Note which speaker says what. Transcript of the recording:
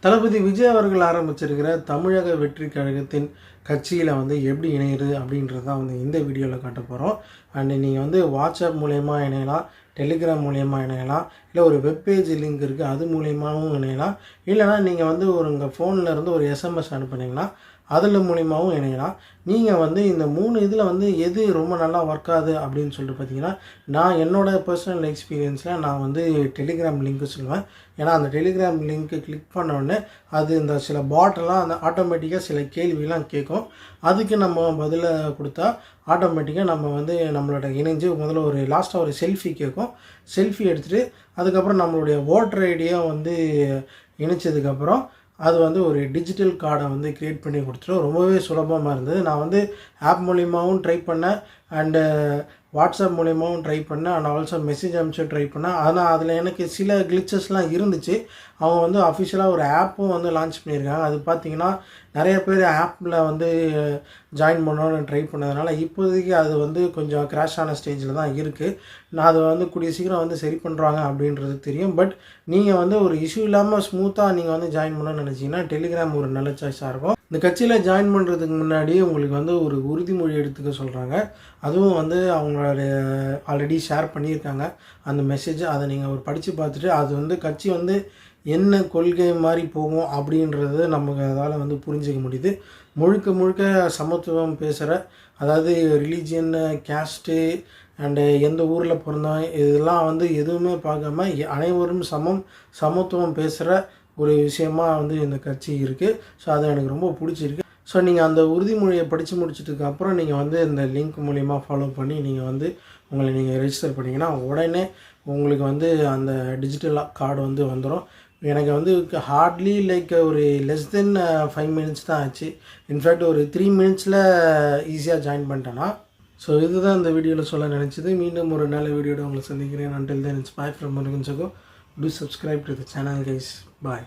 Speaker 1: தளபதி விஜய் அவர்கள் ஆரம்பிச்சிருக்கிற தமிழக வெற்றி கழகத்தின் கட்சியில் வந்து எப்படி இணையுது அப்படின்றது தான் வந்து இந்த வீடியோவில் காட்ட போகிறோம். அண்ட் நீங்கள் வந்து வாட்ஸ்அப் மூலயமா இணையலாம், டெலிகிராம் மூலயமா இணையலாம், இல்லை ஒரு வெப்பேஜ் லிங்க் இருக்குது அது மூலயமாவும் இணையலாம், இல்லைனா நீங்கள் வந்து உங்கள் ஃபோனில் இருந்து ஒரு எஸ்எம்எஸ் அனுப்புனீங்கன்னா அதில் மூலியமாகவும் இணையலாம். நீங்கள் வந்து இந்த 3 இதில் வந்து எது ரொம்ப நல்லா ஒர்க் ஆகுது அப்படின்னு சொல்லிட்டு பார்த்தீங்கன்னா, நான் என்னோடய பர்சனல் எக்ஸ்பீரியன்ஸில் நான் வந்து டெலிகிராம் லிங்க்கு சொல்லுவேன். ஏன்னா அந்த டெலிகிராம் லிங்க்கு கிளிக் பண்ணோடனே அது இந்த சில பாட்டெல்லாம் அந்த ஆட்டோமேட்டிக்காக சில கேள்வியெலாம் கேட்கும். அதுக்கு நம்ம பதிலை கொடுத்தா ஆட்டோமேட்டிக்காக நம்ம வந்து நம்மளோட இணைஞ்சு முதல்ல ஒரு லாஸ்ட்டாக ஒரு செல்ஃபி கேட்கும். செல்ஃபி எடுத்துகிட்டு அதுக்கப்புறம் நம்மளுடைய ஓட்டர் ஐடியாக வந்து இணைச்சதுக்கப்புறம் அது வந்து ஒரு டிஜிட்டல் கார்டை வந்து க்ரியேட் பண்ணி கொடுத்துரும். ரொம்பவே சுலபமாக இருந்தது. நான் வந்து ஆப் மூலியமாகவும் ட்ரை பண்ணேன், அண்டு வாட்ஸ்அப் மூலியமாகவும் ட்ரை பண்ணேன், அண்ட் ஆல்சோ மெசேஜ் அனுப்பிச்சு ட்ரை பண்ணேன். ஆனால் அதில் எனக்கு சில கிளிச்சஸ்லாம் இருந்துச்சு. அவங்க வந்து அஃபிஷியலாக ஒரு ஆப்பும் வந்து லான்ச் பண்ணியிருக்காங்க. அது பார்த்திங்கன்னா நிறைய பேர் ஆப்பில் வந்து ஜாயின் பண்ணணும்னு ட்ரை பண்ணதுனால இப்போதைக்கு அது வந்து கொஞ்சம் கிராஷ் ஆன ஸ்டேஜில் தான் இருக்குது. நான் அதை வந்து கூடிய சீக்கிரம் வந்து சரி பண்ணுறாங்க அப்படின்றது தெரியும். பட் நீங்கள் வந்து ஒரு இஷ்யூ இல்லாமல் ஸ்மூத்தாக நீங்கள் வந்து ஜாயின் பண்ணணும்னு நினச்சிங்கன்னா டெலிகிராம் ஒரு நல்ல சாய்ஸாக இருக்கும். இந்த கட்சியில் ஜாயின் பண்ணுறதுக்கு முன்னாடி உங்களுக்கு வந்து ஒரு உறுதிமொழி எடுத்துக்க சொல்கிறாங்க. அதுவும் வந்து அவங்களுடைய ஆல்ரெடி ஷேர் பண்ணியிருக்காங்க அந்த மெசேஜ். அதை நீங்கள் ஒரு படித்து பார்த்துட்டு அது வந்து கட்சி வந்து என்ன கொள்கை மாதிரி போகும் அப்படின்றது நமக்கு அதால் வந்து புரிஞ்சிக்க முடியுது. முழுக்க முழுக்க சமத்துவம் பேசுகிற, அதாவது ரிலீஜியன், கேஸ்ட்டு அண்டு எந்த ஊரில் பிறந்தோம் இதெல்லாம் வந்து எதுவுமே பார்க்காம அனைவரும் சமத்துவம் பேசுகிற ஒரு விஷயமாக வந்து இந்த கட்சி இருக்குது. ஸோ அது எனக்கு ரொம்ப பிடிச்சிருக்கு. ஸோ நீங்கள் அந்த உறுதிமொழியை படித்து முடிச்சதுக்கப்புறம் நீங்கள் வந்து இந்த லிங்க் மூலிமா ஃபாலோ பண்ணி நீங்கள் வந்து உங்களை நீங்கள் ரெஜிஸ்டர் பண்ணிங்கன்னா உடனே உங்களுக்கு வந்து அந்த டிஜிட்டல் கார்டு வந்து வந்துடும். எனக்கு வந்து ஹார்ட்லி லைக் ஒரு லெஸ் தென் 5 மினிட்ஸ் தான் ஆச்சு. இன்ஃபேக்ட் ஒரு 3 மினிட்ஸில் ஈஸியாக ஜாயின் பண்ணிட்டேன்னா. ஸோ இதுதான் இந்த வீடியோவில் சொல்ல நினச்சிது. மீண்டும் ஒரு நல்ல வீடியோட உங்களை சந்திக்கிறேன். Until then, it's bye from Murugan Sago. Do subscribe to the channel, guys. Bye.